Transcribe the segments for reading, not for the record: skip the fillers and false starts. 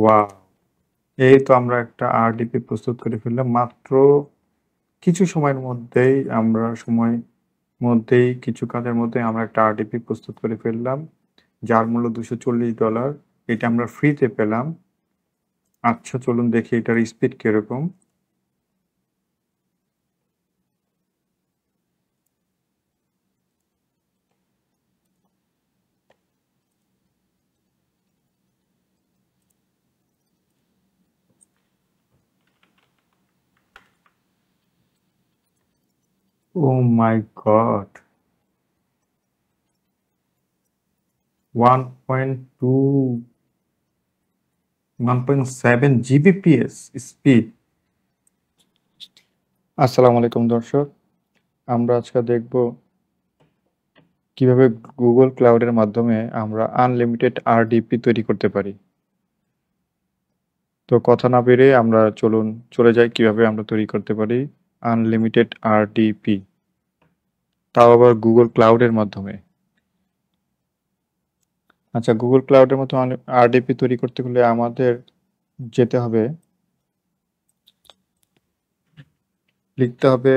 Wow! এই তো আমরা একটা আরডিপি প্রস্তুত করে ফেললাম। মাত্র কিছু সময়ের মধ্যেই কিছু কাজের মধ্যে আমরা একটা আরডিপি প্রস্তুত করে ফেললাম। যার মূল্য $240। এটা আমরা ফ্রিতে পেলাম। আচ্ছা চলুন দেখি এটার স্পিড কিরকম। ওহ মাই গড! 1.2 1.7 Gbps speed. আসসালামু আলাইকুম দর্শক। আমরা আজকে দেখব কিভাবে গুগল ক্লাউডের মাধ্যমে আমরা আনলিমিটেড আরডিপি তৈরি করতে পারি। তো কথা না বেরিয়ে আমরা চলে যাই কিভাবে আমরা তৈরি করতে পারি আনলিমিটেড আরডিপি, তাও আবার গুগল ক্লাউডের মাধ্যমে। আচ্ছা, গুগল ক্লাউডের মতো আরডিপি তৈরি করতে হলে আমাদের যেতে হবে, লিখতে হবে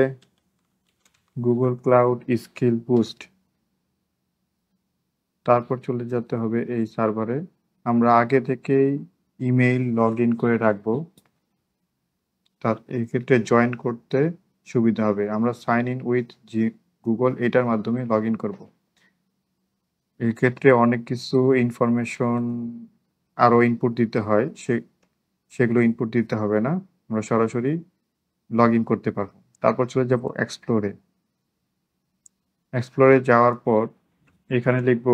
গুগল ক্লাউড স্কিল বুস্ট। তারপর চলে যেতে হবে এই সার্ভারে। আমরা আগে থেকেই ইমেইল লগ ইন করে রাখবো, তার এই ক্ষেত্রে জয়েন করতে সুবিধা হবে। আমরা সাইন ইন উইথ গুগল এটার মাধ্যমে লগ ইন করবো। এই ক্ষেত্রে অনেক কিছু ইনফরমেশন আরও ইনপুট দিতে হয়, সেগুলো ইনপুট দিতে হবে না, আমরা সরাসরি লগ ইন করতে পারবো। তারপর চলে যাব এক্সপ্লোরে যাওয়ার পর এখানে লিখব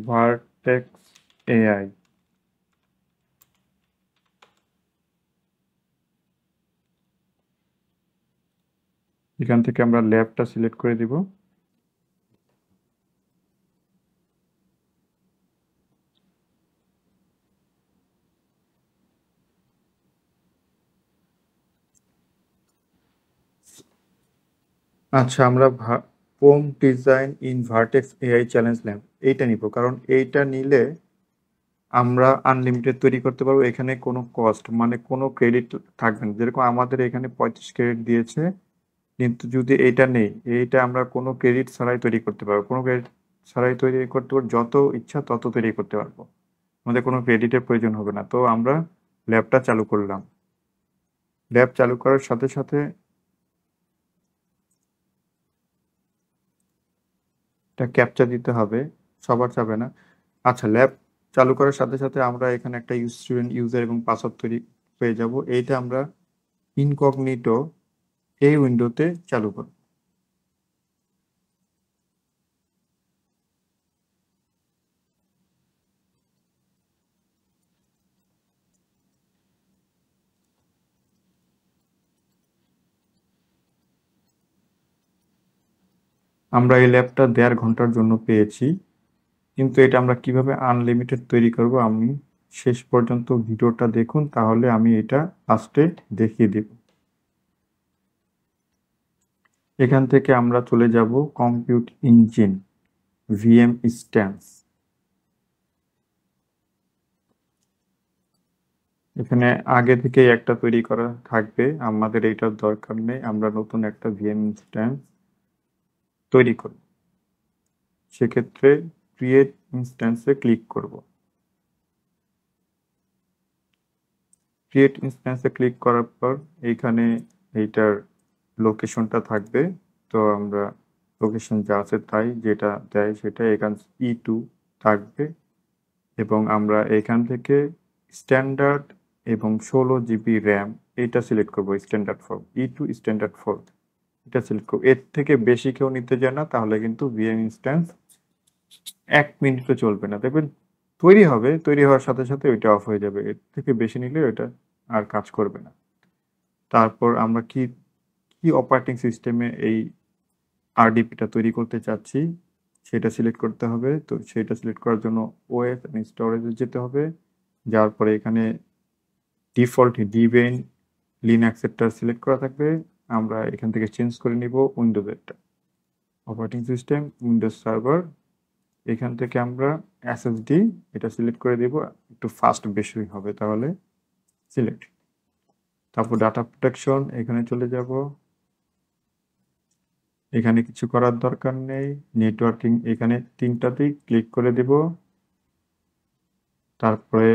ভার্টেক্স এআই। এখান থেকে আমরা ল্যাবটা সিলেক্ট করে দিব। আচ্ছা, আমরা home design in vertex AI challenge lab এইটা নিব, কারণ এইটা নিলে আমরা আনলিমিটেড তৈরি করতে পারবো। এখানে কোনো কস্ট মানে কোনো ক্রেডিট থাকবে না, যেরকম আমাদের এখানে 35 ক্রেডিট দিয়েছে, কিন্তু যদি এইটা নেই, এইটা আমরা কোনো ক্রেডিট ছাড়াই তৈরি করতে পারবো। কোনো ক্রেডিট ছাড়াই তৈরি করতে পারবো, যত ইচ্ছা তত তৈরি করতে পারবো, আমাদের কোনো ক্রেডিটের প্রয়োজন হবে না। তো আমরা ল্যাবটা চালু করলাম। ল্যাব চালু করার সাথে সাথে এটা ক্যাপচা দিতে হবে, সবার যাবে না। আচ্ছা, ল্যাব চালু করার সাথে সাথে আমরা এখানে একটা স্টুডেন্ট ইউজার এবং পাসওয়ার্ড তৈরি পেয়ে যাব। এইটা আমরা ইনকগনিটো এই উইন্ডোতে চালু করব। আমরা এই ল্যাবটা 1.5 ঘন্টার জন্য পেয়েছি, কিন্তু এটা আমরা কিভাবে আনলিমিটেড তৈরি করব আমি শেষ পর্যন্ত ভিডিওটা দেখুন, তাহলে আমি এটা লাস্টে দেখিয়ে দেব। এখান থেকে আমরা চলে যাব কম্পিউট ইঞ্জিন ভিএম ইনস্ট্যান্স। এখানে আগে থেকে একটা তৈরি করা থাকবে, আমাদের এইটার দরকার নেই। আমরা নতুন একটা ভিএম ইনস্ট্যান্স তৈরি করব। সেক্ষেত্রে ক্রিয়েট ইনস্ট্যান্সে ক্লিক করব। ক্রিয়েট ইনস্ট্যান্সে ক্লিক করার পর এইখানে এইটার লোকেশনটা থাকবে। তো আমরা লোকেশন যা আছে তাই, যেটা দেয় সেটা এখানে E2 থাকবে, এবং আমরা এখান থেকে স্ট্যান্ডার্ড এবং 16 GB র্যাম এটা সিলেক্ট করবো। স্ট্যান্ডার্ড 4 E2 স্ট্যান্ডার্ড 4 এটা সিলেক্ট করবো। এর থেকে বেশি কেউ নিতে যায় না, তাহলে কিন্তু ভিএম ইনস্ট্যান্স 1 মিনিটও চলবে না। দেখবেন তৈরি হবে, তৈরি হওয়ার সাথে সাথে ওইটা অফ হয়ে যাবে। এর থেকে বেশি নিলে ওইটা আর কাজ করবে না। তারপর আমরা কি কি অপারেটিং সিস্টেমে এই আরডিপিটা তৈরি করতে চাচ্ছি সেটা সিলেক্ট করতে হবে। তো সেটা সিলেক্ট করার জন্য ওএস এবং স্টোরেজে যেতে হবে। যার পরে এখানে ডিফল্ট ডিবিয়ান লিনাক্সেরটা সিলেক্ট করা থাকবে, আমরা এখান থেকে চেঞ্জ করে নিব উইন্ডোজেরটা। অপারেটিং সিস্টেম উইন্ডোজ সার্ভার এখান থেকে আমরা এসএসডি এটা সিলেক্ট করে দিব, একটু ফাস্ট বেশি হবে তাহলে সিলেক্ট। তারপর ডাটা প্রোটেকশন এখানে চলে যাব, এখানে কিছু করার দরকার নেই। নেটওয়ার্কিং এখানে তিনটাতেই ক্লিক করে দেব, তারপরে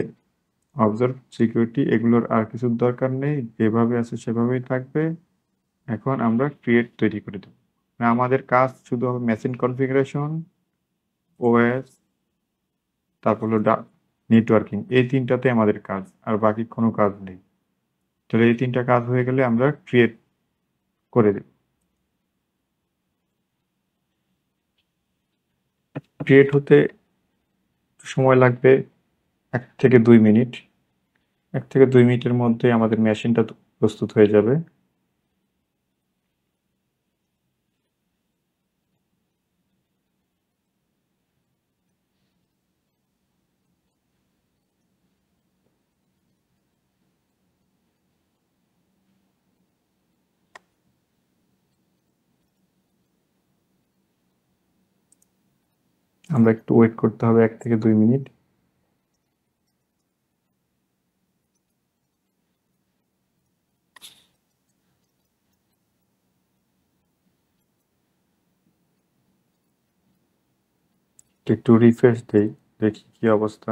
অবজার্ভ সিকিউরিটি এগুলোর আর কিছুর দরকার নেই, যেভাবে আছে সেভাবেই থাকবে। এখন আমরা ক্রিয়েট তৈরি করে দেব। আমাদের কাজ শুধু হবে মেশিন কনফিগারেশন, ওএস, তারপর হলো নেটওয়ার্কিং, এই তিনটাতে আমাদের কাজ, আর বাকি কোনো কাজ নেই। তাহলে এই তিনটা কাজ হয়ে গেলে আমরা ক্রিয়েট করে দেব। ক্রিয়েট হতে সময় লাগবে 1 থেকে 2 মিনিট। 1 থেকে 2 মিনিটের মধ্যে আমাদের মেশিনটা প্রস্তুত হয়ে যাবে। আমরা একটু ওয়েট করতে হবে 1 থেকে 2 মিনিট। একটু রিফ্রেশ দেই, দেখি কি অবস্থা।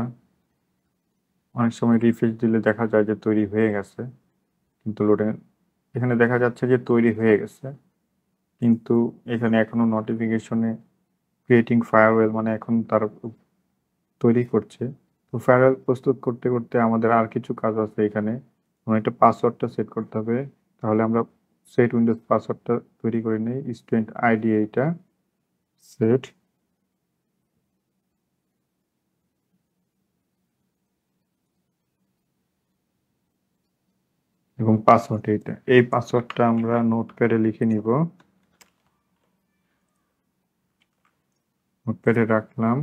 অনেক সময় রিফ্রেশ দিলে দেখা যায় যে তৈরি হয়ে গেছে, কিন্তু লোডে এখানে দেখা যাচ্ছে যে তৈরি হয়ে গেছে, কিন্তু এখানে এখনো নোটিফিকেশনে ক্রিয়েটিং ফায়ারওয়েল মানে এখন তার তৈরি করছে। তো ফায়ারওয়েল প্রস্তুত করতে করতে আমাদের আর কিছু কাজ আছে এখানে। একটা পাসওয়ার্ডটা সেট করতে হবে, তাহলে আমরা সেট উইন্ডোজ পাসওয়ার্ডটা তৈরি করে নিই। স্টুডেন্ট আইডি এইটা সেট, এবং পাসওয়ার্ড এইটা, এই পাসওয়ার্ডটা আমরা নোটপ্যাডে লিখে নিব। নোটপ্যাডে রাখলাম,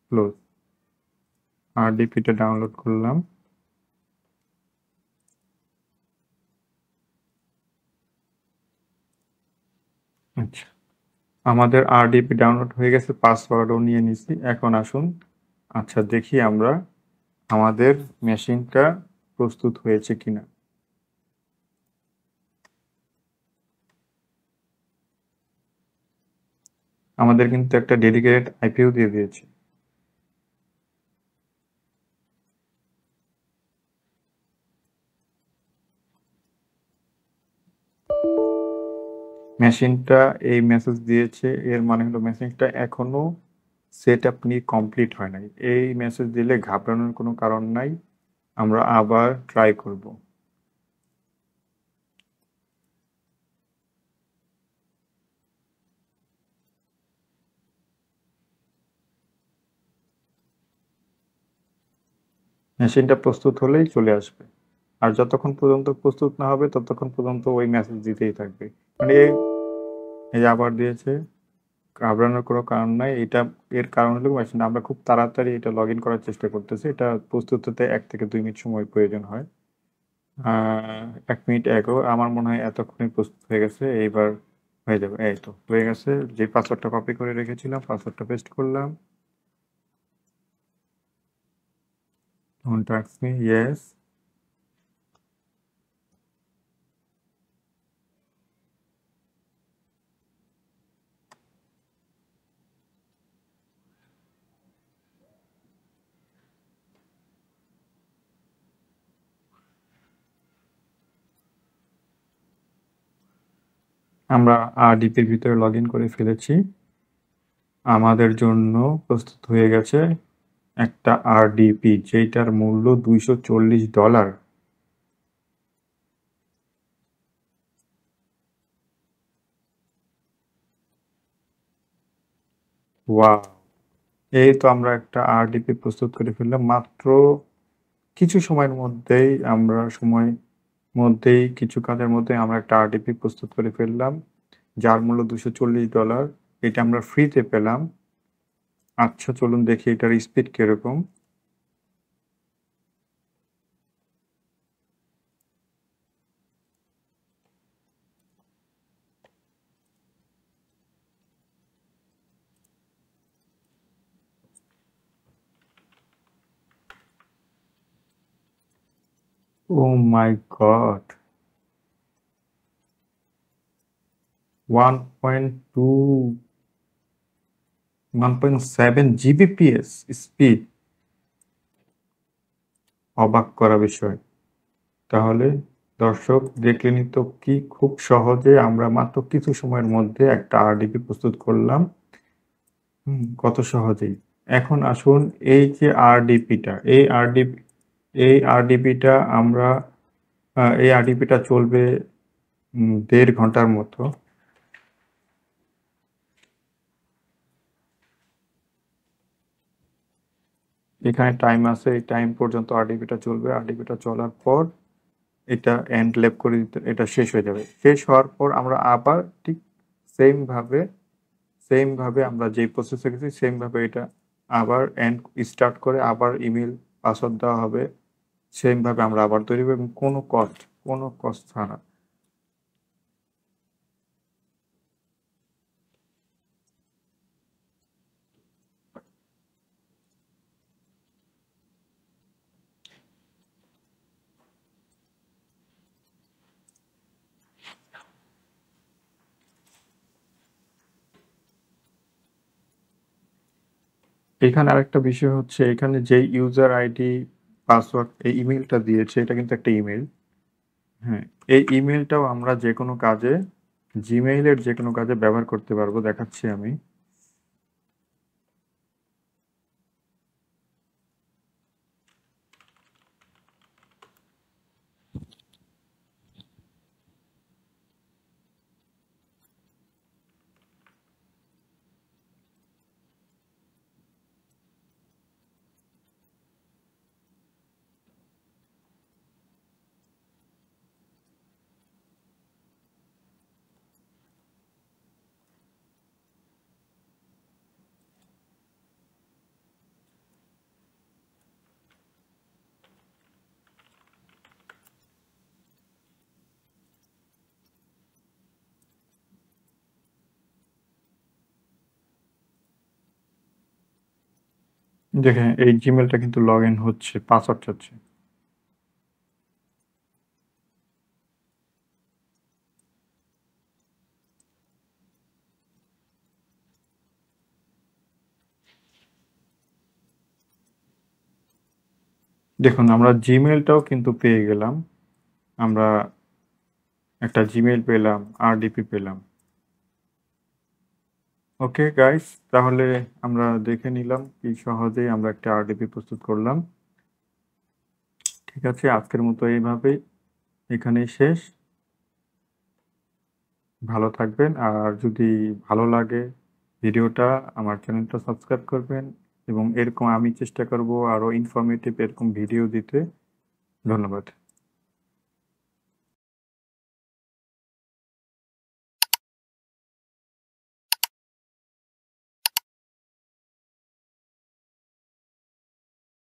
ক্লোজ। আরডিপিটা ডাউনলোড করলাম। আচ্ছা, আমাদের আরডিপি ডাউনলোড হয়ে গেছে, পাসওয়ার্ডও নিয়ে নিছি। এখন আসুন আচ্ছা দেখি আমরা আমাদের মেশিনটা প্রস্তুত হয়েছে কিনা। আমাদের কিন্তু একটা ডেডিকেটেড আইপিও দিয়ে দিয়েছে। মেশিনটা এই মেসেজ দিয়েছে, এর মানে হলো মেশিনটা এখনো সেট আপনি কমপ্লিট হয় নাই। এই মেসেজ দিলে ঘাবড়ানোর কোনো কারণ নাই, আমরা আবার ট্রাই করব। মেশিনটা প্রস্তুত হলেই চলে আসবে, আর যতক্ষণ পর্যন্ত প্রস্তুত না হবে ততক্ষণ পর্যন্ত ওই মেসেজ দিতেই থাকবে। মানে এই যে আবার দিয়েছে, ঘাবড়ানোর কোনো কারণ নাই। এটা এর কারণ হলো মেশিন আমরা খুব তাড়াতাড়ি এটা লগ ইন করার চেষ্টা করতেছি, এটা প্রস্তুত হতে 1 থেকে 2 মিনিট সময় প্রয়োজন হয়। 1 মিনিট এগো আমার মনে হয় এতক্ষণে প্রস্তুত হয়ে গেছে, এইবার হয়ে যাবে। এই তো হয়ে গেছে, যে পাসওয়ার্ডটা কপি করে রেখেছিলাম পাসওয়ার্ডটা পেস্ট করলাম। Contact me, yes. আমরা আরডিপির ভিতরে লগ ইন করে ফেলেছি, আমাদের জন্য প্রস্তুত হয়ে গেছে একটা আরডিপি, যেটার মূল্য $240। ওয়াও, এই তো আমরা একটা আরডিপি প্রস্তুত করে ফেললাম মাত্র কিছু সময়ের মধ্যেই। কিছু কাজের মধ্যে আমরা একটা আরডিপি প্রস্তুত করে ফেললাম, যার মূল্য $240। এটা আমরা ফ্রিতে পেলাম। আচ্ছা চলুন দেখি এটার স্পিড কিরকম। ও মাই গড, 1.2 1.7 জিবিপিএস স্পিড, অবাক করা বিষয়। তাহলে দর্শক দেখলেনই তো, কি খুব সহজে আমরা মাত্র কিছু সময়ের মধ্যে একটা আরডিপি প্রস্তুত করলাম। কত সহজেই। এখন আসুন, এই যে আরডিপিটা, এই আরডিপিটা আমরা এই আরডিপিটা চলবে 1.5 ঘন্টার মতো। এখানে টাইম আছে, এই টাইম পর্যন্ত আরডিপিটা চলবে। আরডিপিটা চলার পর এটা এন্ড ল্যাব করে দিতে, এটা শেষ হয়ে যাবে। শেষ হওয়ার পর আমরা আবার ঠিক সেম ভাবে আমরা যে প্রসেসে গেছি সেম ভাবে এটা আবার এন্ড স্টার্ট করে আবার ইমেল পাসওয়ার্ড দেওয়া হবে। সেম ভাবে আমরা আবার তৈরি করব, এবং কোনো কষ্ট ছাড়া। এখানে আরেকটা বিষয় হচ্ছে, এখানে যে ইউজার আইডি পাসওয়ার্ড এই ইমেলটা দিয়েছে, এটা কিন্তু একটা ইমেল। হ্যাঁ, এই ইমেলটাও আমরা যে কোনো কাজে, জিমেইলের যে কোনো কাজে ব্যবহার করতে পারবো। দেখাচ্ছি আমি। দেখেন, এই জিমেলটা কিন্তু লগ ইন হচ্ছে, পাসওয়ার্ড চাচ্ছে। দেখুন, আমরা জিমেলটাও কিন্তু পেয়ে গেলাম। আমরা একটা জিমেল পেলাম, আরডিপি পেলাম। ওকে গাইস, তাহলে আমরা দেখে নিলাম কি সহজেই আমরা একটা আরডিপি প্রস্তুত করলাম। ঠিক আছে, আজকের মতো এইভাবেই এখানেই শেষ। ভালো থাকবেন, আর যদি ভালো লাগে ভিডিওটা, আমার চ্যানেলটা সাবস্ক্রাইব করবেন, এবং এরকম আমি চেষ্টা করব আরও ইনফরমেটিভ এরকম ভিডিও দিতে। ধন্যবাদ।